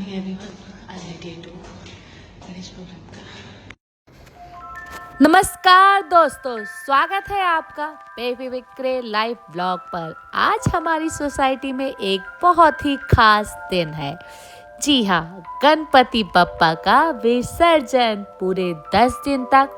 Morning everyone, आज है day 2 Ganesh programme का। नमस्कार दोस्तों, स्वागत है आपका बेबी विक्रे लाइव ब्लॉग पर। आज हमारी सोसाइटी में एक बहुत ही खास दिन है। जी हाँ, गणपति बप्पा का विसर्जन। पूरे 10 दिन तक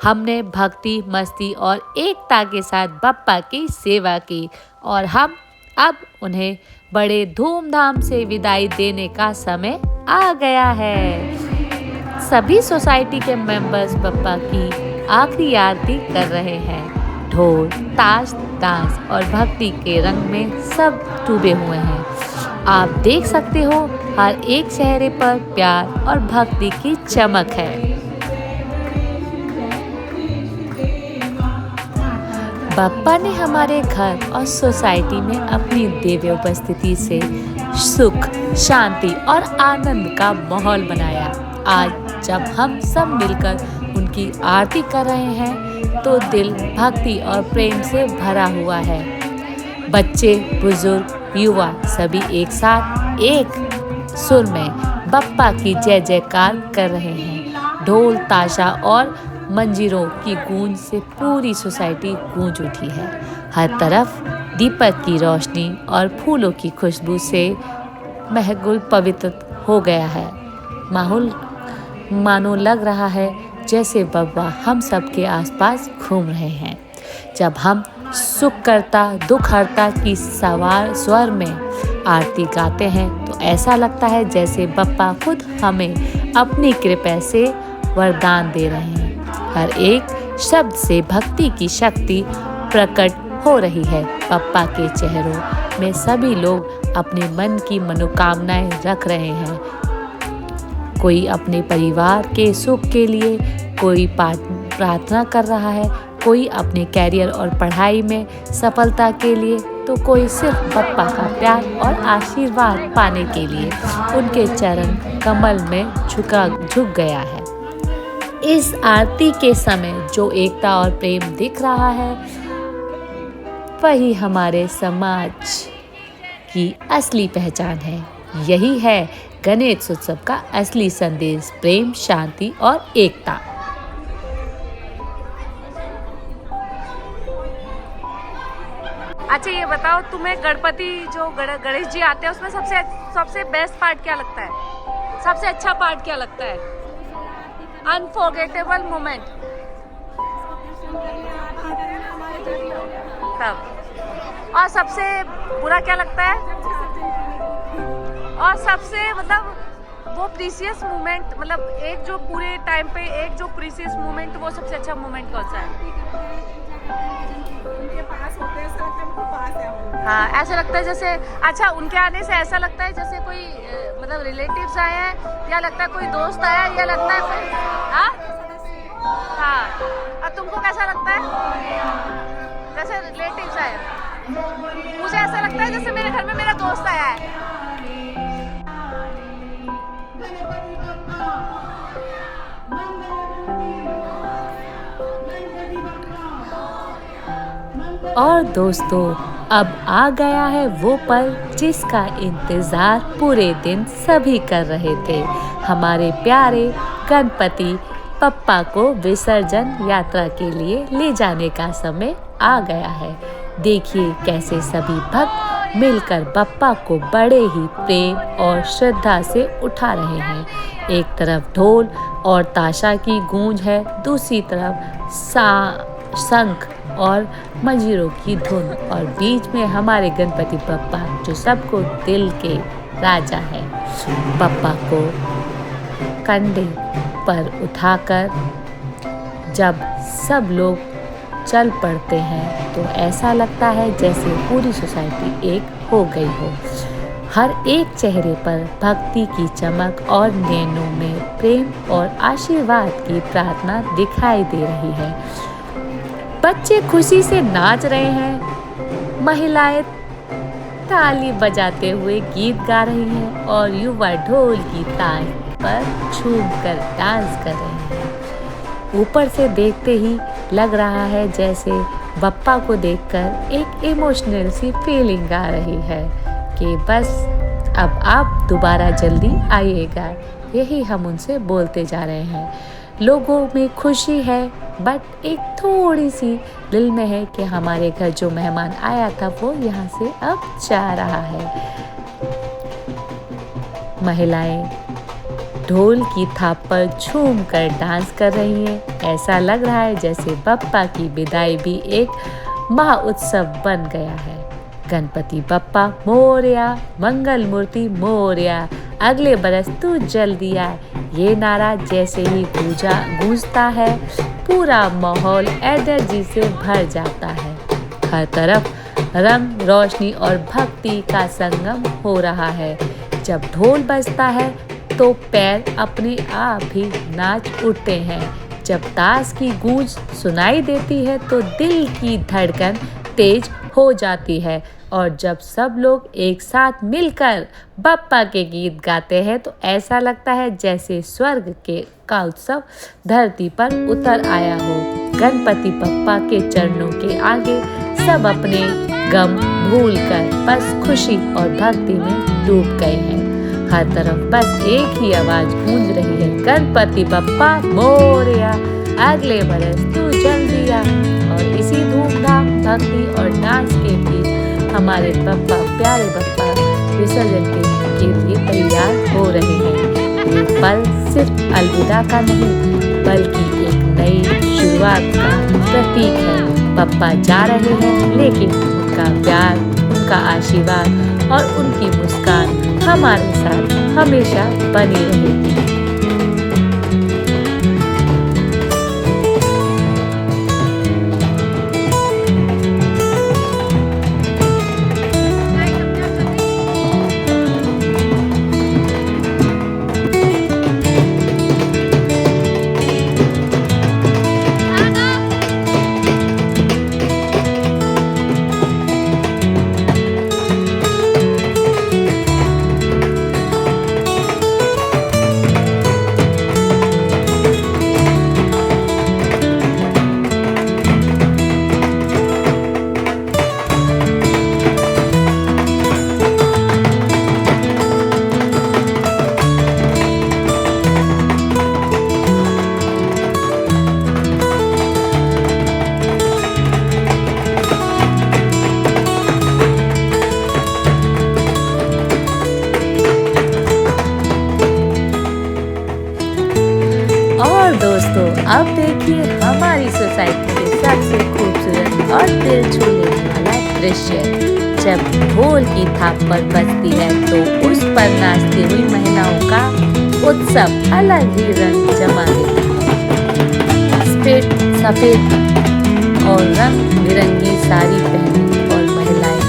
हमने भक्ति, मस्ती और एकता के साथ बप्पा की सेवा की और हम अब उन्हें बड़े धूमधाम से विदाई देने का समय आ गया है। सभी सोसाइटी के मेंबर्स बप्पा की आखिरी आरती कर रहे हैं। ढोल, ताश, डांस और भक्ति के रंग में सब डूबे हुए हैं। आप देख सकते हो, हर एक चेहरे पर प्यार और भक्ति की चमक है। बप्पा ने हमारे घर और सोसाइटी में अपनी दिव्य उपस्थिति से सुख, शांति और आनंद का माहौल बनाया। आज जब हम सब मिलकर उनकी आरती कर रहे हैं तो दिल भक्ति और प्रेम से भरा हुआ है। बच्चे, बुजुर्ग, युवा सभी एक साथ एक सुर में बप्पा की जय जयकार कर रहे हैं। ढोल, ताशा और मंजीरों की गूंज से पूरी सोसाइटी गूंज उठी है। हर तरफ दीपक की रोशनी और फूलों की खुशबू से महल पवित्र हो गया है। माहौल मानो लग रहा है जैसे बप्पा हम सबके आसपास घूम रहे हैं। जब हम सुख करता दुख हरता की सवार स्वर में आरती गाते हैं तो ऐसा लगता है जैसे बप्पा खुद हमें अपनी कृपा से वरदान दे रहे हैं। हर एक शब्द से भक्ति की शक्ति प्रकट हो रही है। बप्पा के चेहरों में सभी लोग अपने मन की मनोकामनाएं रख रहे हैं। कोई अपने परिवार के सुख के लिए, कोई प्रार्थना कर रहा है, कोई अपने कैरियर और पढ़ाई में सफलता के लिए, तो कोई सिर्फ बप्पा का प्यार और आशीर्वाद पाने के लिए उनके चरण कमल में झुक गया है। इस आरती के समय जो एकता और प्रेम दिख रहा है वही हमारे समाज की असली पहचान है। यही है गणेश उत्सव का असली संदेश, प्रेम, शांति और एकता। अच्छा, ये बताओ, तुम्हें गणपति जो गणेश जी आते हैं उसमें सबसे बेस्ट पार्ट क्या लगता है? सबसे अच्छा पार्ट क्या लगता है? अनफॉरगेटेबल मोमेंट तब। और सबसे बुरा क्या लगता है? और सबसे वो प्रीसियस मोमेंट, मतलब एक जो पूरे टाइम पे एक जो प्रीसियस मोमेंट, वो सबसे अच्छा मोमेंट कौन सा है? उनके पास होते हैं, ऐसा लगता है उनके पास है। हाँ, ऐसा लगता है जैसे, अच्छा, उनके आने से ऐसा लगता है जैसे कोई रिलेटिव्स आए हैं, या लगता है कोई दोस्त आया है, या लगता है कोई हाँ। और तुमको कैसा लगता है? जैसे रिलेटिव्स आए। मुझे ऐसा लगता है जैसे मेरे घर में मेरा दोस्त आया है। और दोस्तों, अब आ गया है वो पल जिसका इंतजार पूरे दिन सभी कर रहे थे। हमारे प्यारे गणपति बप्पा को विसर्जन यात्रा के लिए ले जाने का समय आ गया है। देखिए कैसे सभी भक्त मिलकर बप्पा को बड़े ही प्रेम और श्रद्धा से उठा रहे हैं। एक तरफ ढोल और ताशा की गूंज है, दूसरी तरफ शंख और मंजीरों की धुन, और बीच में हमारे गणपति बप्पा जो सबको दिल के राजा है। बप्पा को कंधे पर उठाकर जब सब लोग चल पड़ते हैं तो ऐसा लगता है जैसे पूरी सोसाइटी एक हो गई हो। हर एक चेहरे पर भक्ति की चमक और नैनों में प्रेम और आशीर्वाद की प्रार्थना दिखाई दे रही है। बच्चे खुशी से नाच रहे हैं, महिलाएं ताली बजाते हुए गीत गा रही हैं और युवा ढोल की ताल पर झूमकर डांस कर रहे हैं। ऊपर से देखते ही लग रहा है जैसे बप्पा को देखकर एक इमोशनल सी फीलिंग आ रही है कि बस अब आप दोबारा जल्दी आइएगा, यही हम उनसे बोलते जा रहे हैं। लोगों में खुशी है, बट एक थोड़ी सी दिल में है कि हमारे घर जो मेहमान आया था वो यहाँ से अब जा रहा है। महिलाएं ढोल की थाप पर झूम कर डांस कर रही हैं। ऐसा लग रहा है जैसे बप्पा की विदाई भी एक महाउत्सव बन गया है। गणपति बप्पा मोरया, मंगल मूर्ति मोरया, अगले बरस तू जल्दी आ, ये नारा जैसे ही गूंजता है पूरा माहौल एनर्जी से भर जाता है। हर तरफ रंग, रोशनी और भक्ति का संगम हो रहा है। जब ढोल बजता है तो पैर अपने आप ही नाच उठते हैं। जब ताश की गूंज सुनाई देती है तो दिल की धड़कन तेज हो जाती है। और जब सब लोग एक साथ मिलकर बप्पा के गीत गाते हैं तो ऐसा लगता है जैसे स्वर्ग का उत्सव धरती पर उतर आया हो। गणपति बप्पा के चरणों के आगे सब अपने गम भूलकर बस खुशी और भक्ति में डूब गए हैं। हर तरफ बस एक ही आवाज गूंज रही है, गणपति बप्पा मोरया, अगले बरस तू जल्दी आ। और इसी धूमधाम, भक्ति और डांस के बीच हमारे बप्पा, प्यारे बप्पा विसर्जन के लिए तैयार हो रहे हैं। ये पल सिर्फ अलविदा का नहीं बल्कि एक नई शुरुआत का प्रतीक है। बप्पा जा रहे हैं लेकिन उनका प्यार, उनका आशीर्वाद और उनकी मुस्कान हमारे साथ हमेशा बनी रहेगी। दोस्तों, अब देखिए हमारी सोसाइटी के सबसे खूबसूरत और दिल छू लेने वाला दृश्य। जब ढोल की थाप पर बजती है तो उस पर नाचती हुई महिलाओं का उत्सव अलग ही रंग जमा देता है। सफेद और रंग बिरंगी साड़ी पहनी और महिलाएं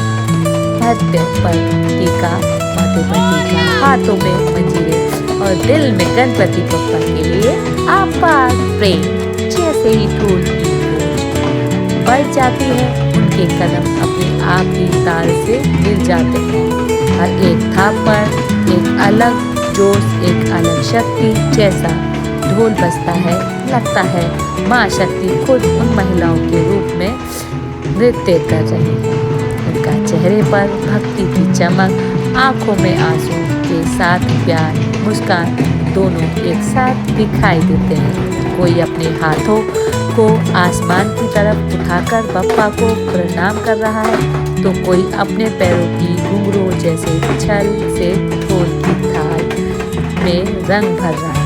नृत्य पर टीका, माथे पर टीका, हाथों में मंजीरे और दिल में गणपति बप्पा के लिए आपार प्रेम। जैसे ही ढोल की गूंज बढ़ जाती है उनके कदम अपने आप ही ताल से मिल जाते हैं। हर एक थाप पर एक अलग जोश, एक अलग शक्ति। जैसा ढोल बजता है लगता है माँ शक्ति खुद उन महिलाओं के रूप में नृत्य कर रही है। उनका चेहरे पर भक्ति की चमक, आंखों में आंसू के साथ प्यार, मुस्कान दोनों एक साथ दिखाई देते हैं। कोई अपने हाथों को आसमान की तरफ उठाकर बप्पा को प्रणाम कर रहा है तो कोई अपने पैरों की घुंघरू जैसे छल से ढोल की थाल में रंग भर रहा है।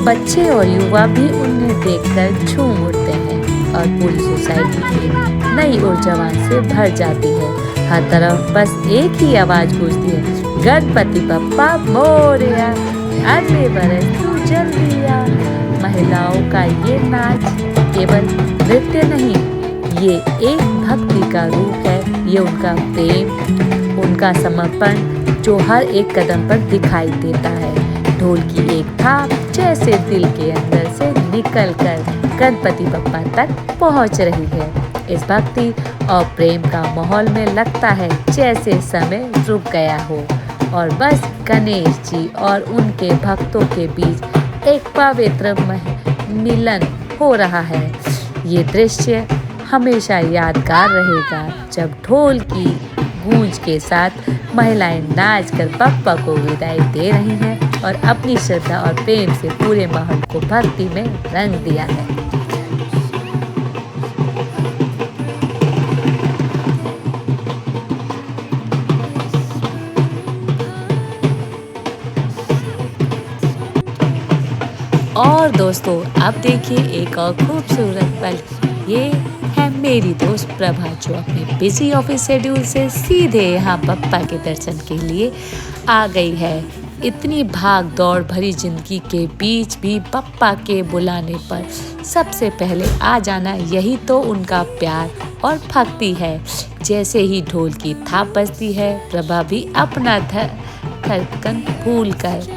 बच्चे और युवा भी उन्हें देखकर झूम उठते हैं और पूरी सोसाइटी नई ऊर्जा से भर जाती है। हर तरफ बस एक ही आवाज गूंजती है, गणपति बप्पा मोरया, अगले बरस तू जल्दी आ। महिलाओं का ये नाच केवल नृत्य नहीं, ये एक भक्ति का रूप है। ये उनका प्रेम, उनका समर्पण जो हर एक कदम पर दिखाई देता है। ढोल की एक थाप जैसे दिल के अंदर से निकलकर गणपति बप्पा तक पहुंच रही है। इस भक्ति और प्रेम का माहौल में लगता है जैसे समय रुक गया हो और बस गणेश जी और उनके भक्तों के बीच एक पवित्र मिलन हो रहा है। ये दृश्य हमेशा यादगार रहेगा। जब ढोल की गूंज के साथ महिलाएं नाचकर पप्पा को विदाई दे रही हैं और अपनी श्रद्धा और प्रेम से पूरे माहौल को भक्ति में रंग दिया है। और दोस्तों अब देखिए एक और खूबसूरत पल। ये है मेरी दोस्त प्रभा जो अपने बिजी ऑफिस शेड्यूल से सीधे यहाँ पप्पा के दर्शन के लिए आ गई है। इतनी भाग दौड़ भरी जिंदगी के बीच भी पप्पा के बुलाने पर सबसे पहले आ जाना, यही तो उनका प्यार और भक्ति है। जैसे ही ढोल की थाप बजती है, प्रभा भी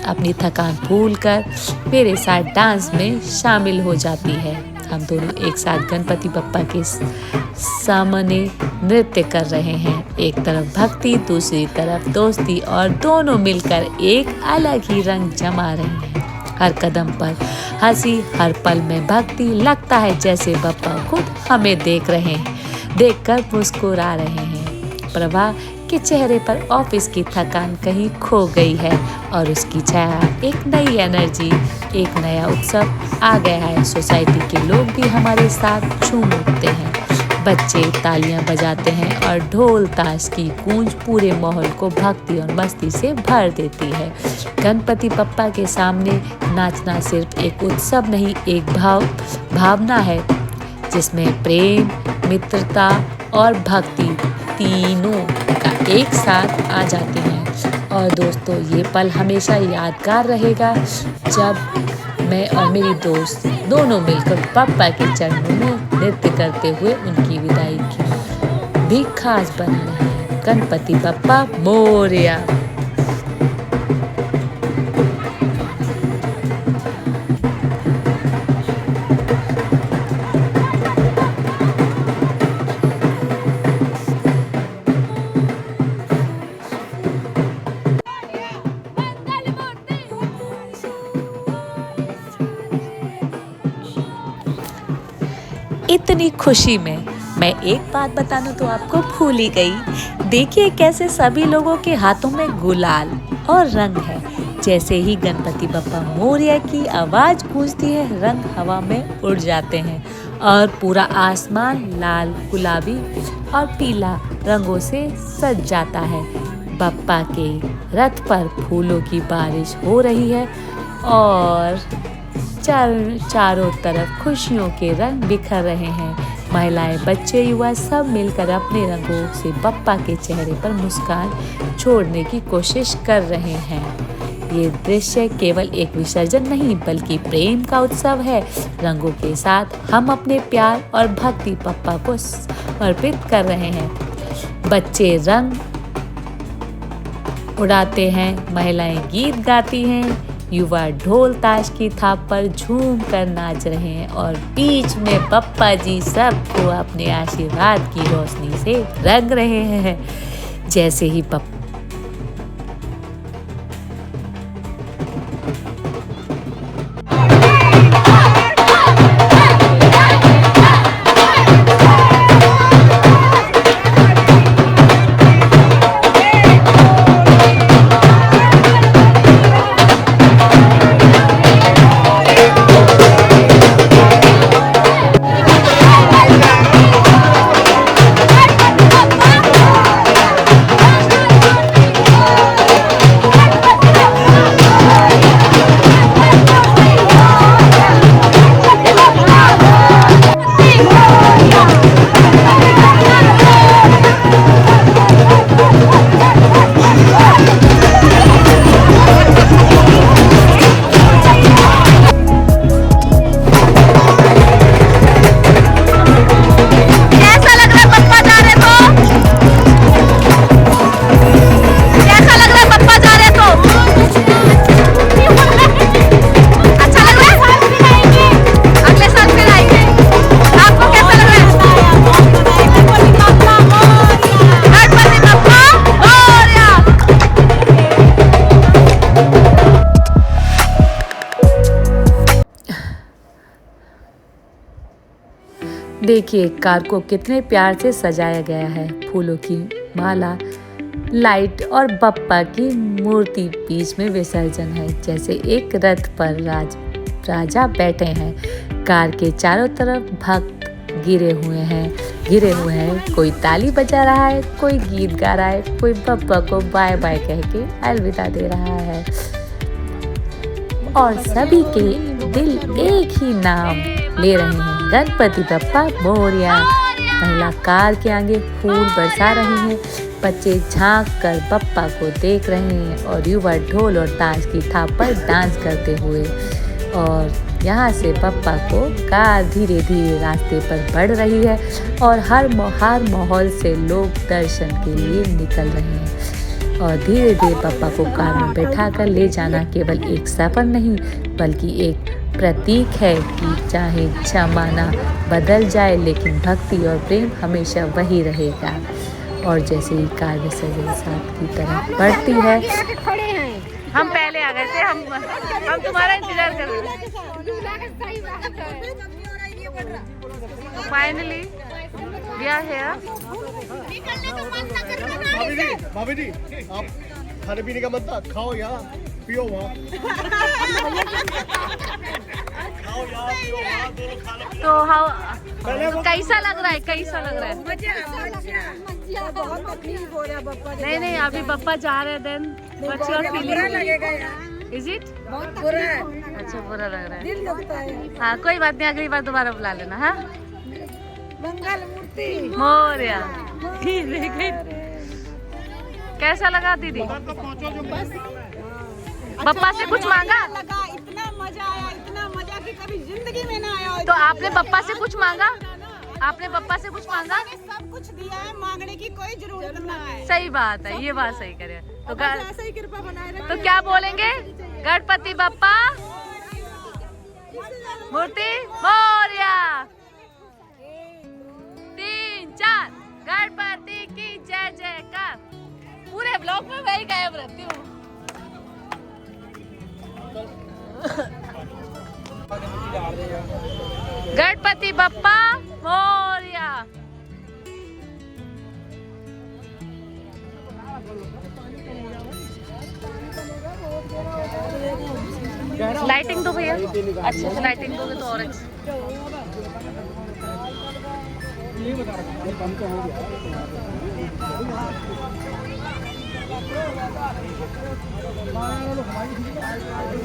अपनी थकान भूल कर मेरे साथ डांस में शामिल हो जाती है। हम दोनों एक साथ गणपति बप्पा के सामने नृत्य कर रहे हैं। एक तरफ भक्ति, दूसरी तरफ दोस्ती और दोनों मिलकर एक अलग ही रंग जमा रहे हैं। हर कदम पर हंसी, हर पल में भक्ति, लगता है जैसे बप्पा खुद हमें देखकर मुस्कुरा रहे हैं। प्रभा के चेहरे पर ऑफिस की थकान कहीं खो गई है और उसकी छाया एक नई एनर्जी, एक नया उत्सव आ गया है। सोसाइटी के लोग भी हमारे साथ झूम उठते हैं। बच्चे तालियां बजाते हैं और ढोल ताश की गूंज पूरे माहौल को भक्ति और मस्ती से भर देती है। गणपति बप्पा के सामने नाचना सिर्फ एक उत्सव नहीं, एक भावना है जिसमें प्रेम, मित्रता और भक्ति तीनों का एक साथ आ जाते हैं। और दोस्तों ये पल हमेशा यादगार रहेगा जब मैं और मेरी दोस्त दोनों मिलकर पप्पा के चरणों में नृत्य करते हुए उनकी विदाई की भी खास बना रहे हैं। गणपति बप्पा मोरया। इतनी खुशी में मैं एक बात बताना तो आपको भूल ही गई। देखिए कैसे सभी लोगों के हाथों में गुलाल और रंग है। जैसे ही गणपति बप्पा मोरया की आवाज गूंजती है, रंग हवा में उड़ जाते हैं और पूरा आसमान लाल, गुलाबी और पीला रंगों से सज जाता है। बप्पा के रथ पर फूलों की बारिश हो रही है और चारों तरफ खुशियों के रंग बिखर रहे हैं। महिलाएं, बच्चे, युवा सब मिलकर अपने रंगों से बप्पा के चेहरे पर मुस्कान छोड़ने की कोशिश कर रहे हैं। ये दृश्य केवल एक विसर्जन नहीं बल्कि प्रेम का उत्सव है। रंगों के साथ हम अपने प्यार और भक्ति बप्पा को समर्पित कर रहे हैं। बच्चे रंग उड़ाते हैं, महिलाएं गीत गाती हैं, युवा ढोल ताश की थाप पर झूम कर नाच रहे हैं और बीच में बप्पा जी सबको अपने आशीर्वाद की रोशनी से रंग रहे हैं। जैसे ही देखिए कार को कितने प्यार से सजाया गया है। फूलों की माला लाइट और बप्पा की मूर्ति बीच में विसर्जन है। जैसे एक रथ पर राजा बैठे हैं। कार के चारों तरफ भक्त घिरे हुए हैं। कोई ताली बजा रहा है, कोई गीत गा रहा है, कोई बप्पा को बाय बाय कह के अलविदा दे रहा है। और सभी के दिल एक ही नाम ले रहे हैं, गणपति बप्पा मोरया। महिला कार के आगे फूल बरसा रही हैं। बच्चे झांक कर बप्पा को देख रहे हैं और युवा ढोल और ताश की थाप पर डांस करते हुए। और यहाँ से बप्पा को कार धीरे धीरे रास्ते पर बढ़ रही है और हर माहौल से लोग दर्शन के लिए निकल रहे हैं। और धीरे धीरे बप्पा को कार में बैठा कर ले जाना केवल एक सफर नहीं बल्कि एक प्रतीक है कि चाहे जमाना बदल जाए लेकिन भक्ति और प्रेम हमेशा वही रहेगा। और जैसे ही कार विसर्जन साथ की तरफ बढ़ती है, हम पहले आ गए थे, हम तुम्हारा इंतजार कर रहे थे। Finally we are here. भाभी जी आप खाने पीने का मत खाओ यहाँ पियो वहाँ। तो हाउ कैसा लग रहा है? कैसा लग रहा है? नहीं नहीं, अभी बप्पा जा रहे हैं। Then what's your feeling? Is it बुरा? अच्छा बुरा लग रहा है, दिल दुखता है। हाँ कोई बात नहीं, अगली बार दोबारा बुला लेना। हाँ मंगल मूर्ति मोरया। कैसा लगा दीदी? बप्पा से कुछ मांगा? इतना मजा कि कभी जिंदगी में ना आया। तो आपने बप्पा से कुछ मांगा? आपने बप्पा से कुछ मांगा? सब कुछ दिया है, मांगने की कोई जरूरत ना है। सही बात है, ये बात सही करे। तो ऐसा ही कृपा बनाए रखें। तो क्या बोलेंगे? गणपति बप्पा मूर्ति मोरया। 3 4 गणपति की जय जयकार। पूरे ब्लॉग में वही गायब रहती हूँ। गणपति बप्पा मोरया। लाइटिंग दो भैया, अच्छे से लाइटिंग दोगे तो और अच्छी।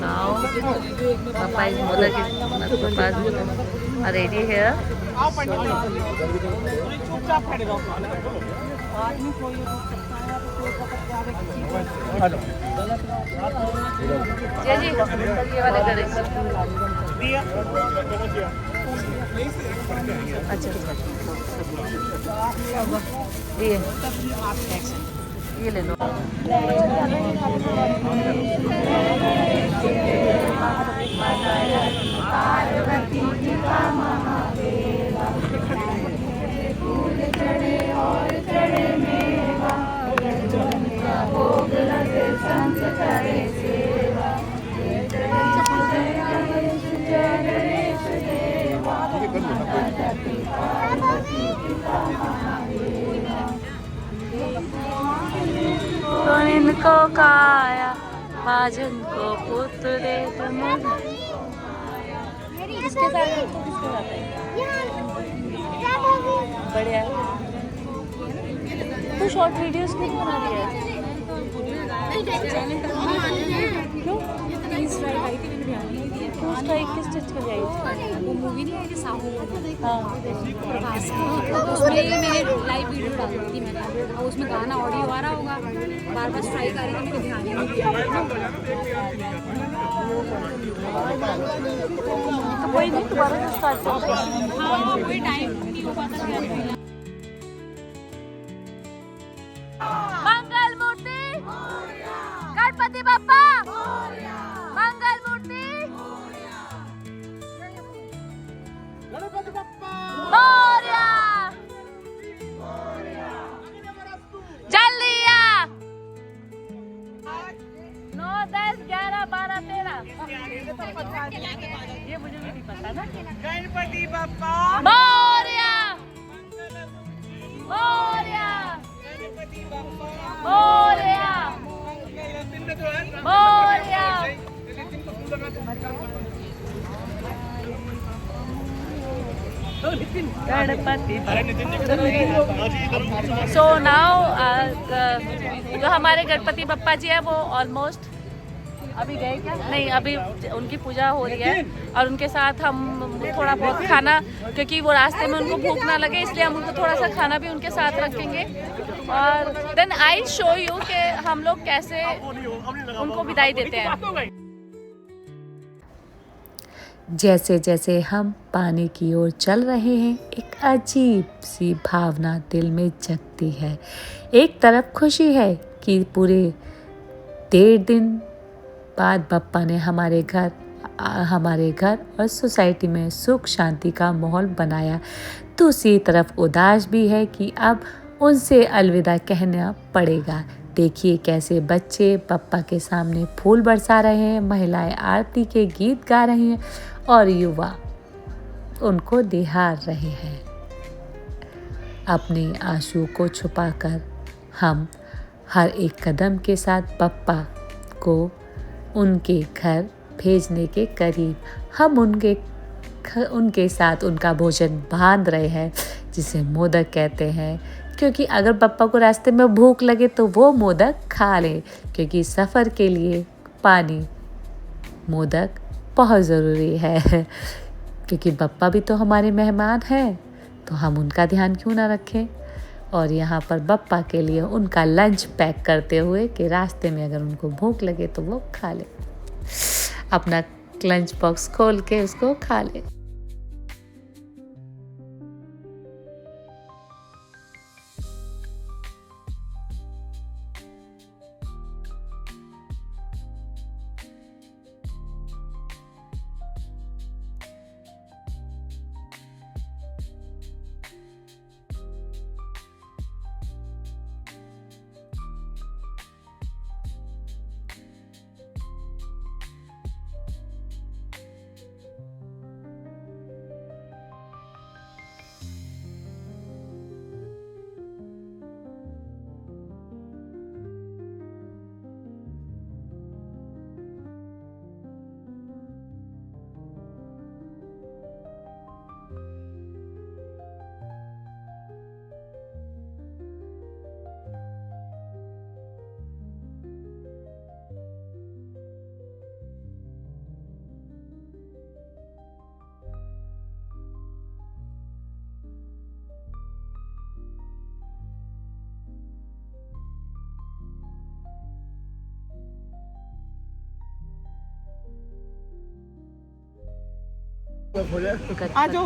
Now, Papa is mother ready here. जी ये वाले गणेश। अच्छा ये ले लो। तो इनको काया बाजन को पुत्र दे तुम। किसके साथ है? तो किसके साथ है? बढ़िया। तू शॉर्ट वीडियोस क्यों बना रही है? क्यों? स्ट्राइक किस चीज का जाएगी? वो मूवी नहीं है कि साहू? हाँ उसमें मैंने लाइव वीडियो डाली थी मैंने, और उसमें गाना ऑडियो आ रहा होगा, बार बार स्ट्राइक आ रही थी, मुझे ध्यान ही नहीं दिया। तो कोई नहीं, दोबारा से स्टार्ट करते हैं। हाँ कोई टाइम नहीं हो पाता। मंगल मूर्ति गणपति बप्पा मंगल मूर्ति मोरया। जल्दी आ 9 10 11 12 13। ये मुझे भी नहीं पता ना। गणपति बप्पा मोरया मोरया मोरया मोरया। गणपति। सो नाउ जो हमारे गणपति बप्पा जी है वो ऑलमोस्ट अभी गए क्या? नहीं, अभी उनकी पूजा हो रही है और उनके साथ हम थोड़ा बहुत खाना, क्योंकि वो रास्ते में उनको भूख ना लगे इसलिए हम उनको थोड़ा सा खाना भी उनके साथ रखेंगे। और देन आई शो यू कि हम लोग कैसे उनको विदाई देते हैं। जैसे जैसे हम पानी की ओर चल रहे हैं, एक अजीब सी भावना दिल में जगती है। एक तरफ खुशी है कि पूरे 1.5 दिन बाद बप्पा ने हमारे घर और सोसाइटी में सुख शांति का माहौल बनाया। दूसरी तरफ उदास भी है कि अब उनसे अलविदा कहना पड़ेगा। देखिए कैसे बच्चे बप्पा के सामने फूल बरसा रहे हैं, महिलाएं आरती के गीत गा रही हैं और युवा उनको निहार रहे हैं। अपने आंसू को छुपाकर हम हर एक कदम के साथ बप्पा को उनके घर भेजने के करीब हम उनके साथ उनका भोजन बांध रहे हैं, जिसे मोदक कहते हैं। क्योंकि अगर बप्पा को रास्ते में भूख लगे तो वो मोदक खा ले, क्योंकि सफ़र के लिए पानी मोदक बहुत ज़रूरी है। क्योंकि बप्पा भी तो हमारे मेहमान हैं, तो हम उनका ध्यान क्यों ना रखें। और यहाँ पर बप्पा के लिए उनका लंच पैक करते हुए कि रास्ते में अगर उनको भूख लगे तो वो खा ले, अपना लंच बॉक्स खोल के उसको खा ले।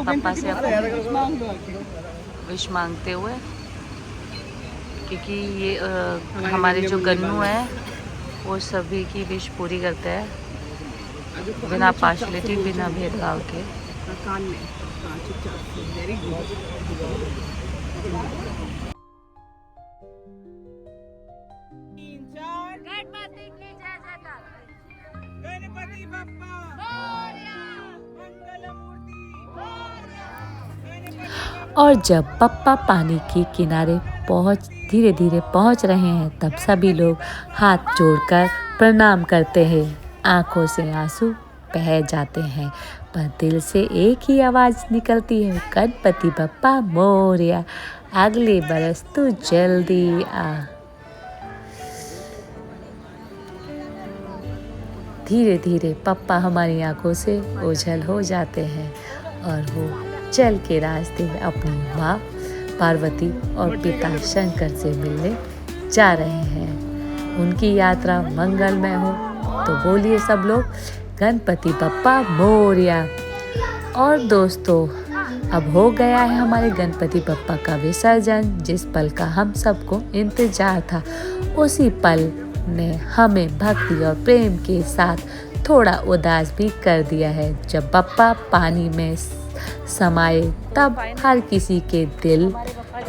पापा से विश मांगते हुए, क्योंकि ये हमारे जो गन्नू है वो सभी की विश पूरी करते हैं बिना पार्शलिटी, बिना भेदभाव के। गणपति बप्पा और जब पप्पा पानी के किनारे धीरे धीरे पहुंच रहे हैं, तब सभी लोग हाथ जोड़कर प्रणाम करते हैं। आंखों से आंसू बह जाते हैं, पर दिल से एक ही आवाज़ निकलती है, गणपति बप्पा मोरया, अगले बरस तू जल्दी आ। धीरे धीरे पप्पा हमारी आंखों से ओझल हो जाते हैं और वो चल के रास्ते में अपनी माँ पार्वती और पिता शंकर से मिलने जा रहे हैं। उनकी यात्रा मंगलमय हो। तो बोलिए सब लोग गणपति बप्पा मोरया। और दोस्तों, अब हो गया है हमारे गणपति बप्पा का विसर्जन। जिस पल का हम सबको इंतजार था, उसी पल ने हमें भक्ति और प्रेम के साथ थोड़ा उदास भी कर दिया है। जब बप्पा पानी में समाये, तब हर किसी के दिल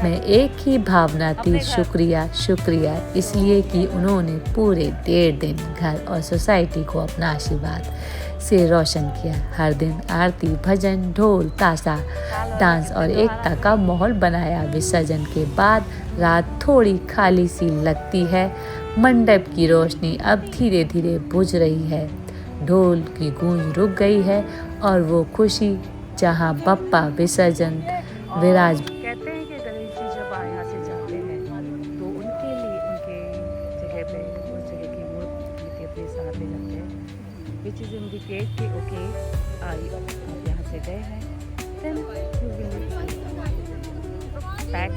में एक ही भावना थी, शुक्रिया शुक्रिया, इसलिए कि उन्होंने पूरे 1.5 दिन घर और सोसाइटी को अपना आशीर्वाद से रोशन किया। हर दिन आरती, भजन, ढोल, ताशा, डांस और एकता का माहौल बनाया। विसर्जन के बाद रात थोड़ी खाली सी लगती है। मंडप की रोशनी अब धीरे धीरे बुझ रही है, ढोल की गूंज रुक गई है और वो खुशी जहाँ बप्पा विसर्जन विराज। कहते हैं कि गणेश जी जब यहाँ से जाते हैं तो उनके लिए उनके जगह पे उस जगह की मूर्ति अपने साथ ले जाते हैं, विच इज़ इंडिकेट कि ओके आप यहाँ से गए हैं, then you will back.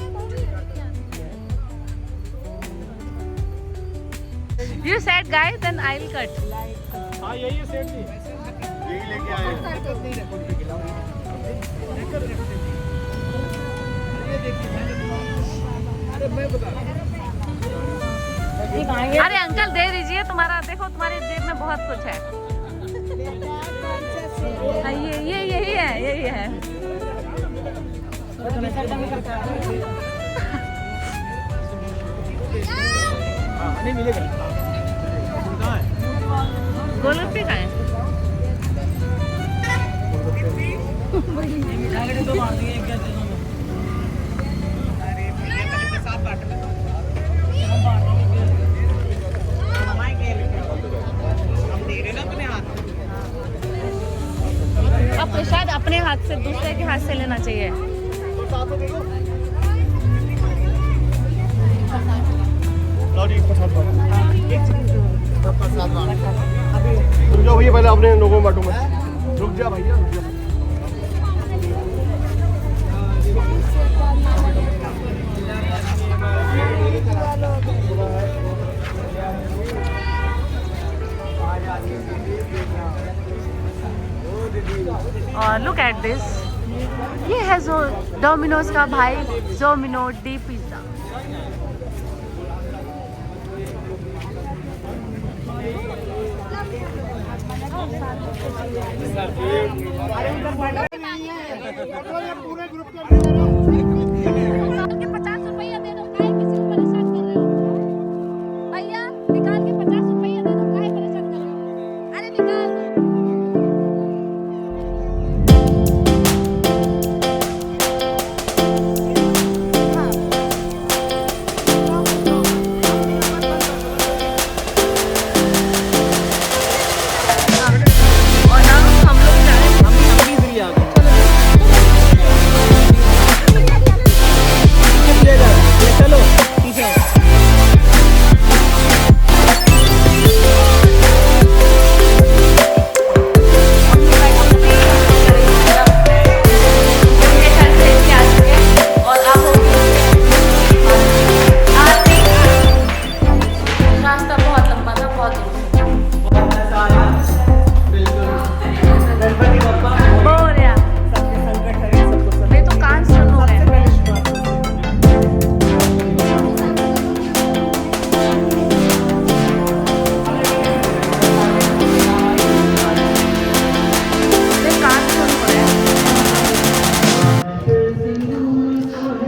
You said guys, then I'll cut. हाँ यही है सेठ जी, यही लेके आए। अरे अंकल दे दीजिए, तुम्हारा देखो तुम्हारी जेब में बहुत कुछ है। हाँ, ये यही है। नहीं मिलेगा। गोलगप्पे का है। अब प्रसाद अपने हाथ से दूसरे के हाथ से लेना चाहिए। रुक जाओ भैया, पहले अपने लोगों में बांटो मैं। रुक जा भैया, रुक जा। और लुक एट दिस, ये है जो डोमिनोज का भाई जोमिनो डी पिज्जा। पूरे ग्रुप का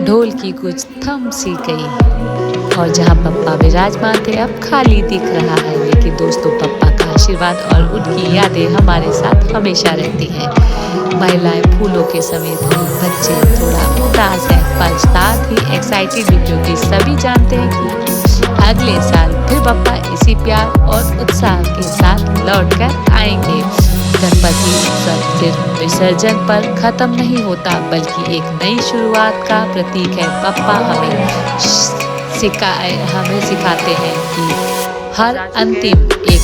ढोल की कुछ थम सी गई और जहाँ पप्पा विराजमान थे अब खाली दिख रहा है, लेकिन दोस्तों पप्पा का आशीर्वाद और उनकी यादें हमारे साथ हमेशा रहती हैं। महिलाएं फूलों के समेत हुई, बच्चे थोड़ा उदास हैं पर साथ ही एक्साइटेड भी, क्योंकि सभी जानते हैं कि अगले साल फिर पप्पा इसी प्यार और उत्साह के साथ लौट कर आएंगे। गणपति उत्सव सिर्फ विसर्जन पर खत्म नहीं होता, बल्कि एक नई शुरुआत का प्रतीक है। पप्पा हमें सिखाते हैं कि हर अंतिम एक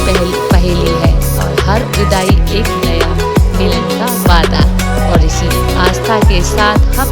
नई पहेली है और हर विदाई एक नया मिलन का वादा। और इसी आस्था के साथ हम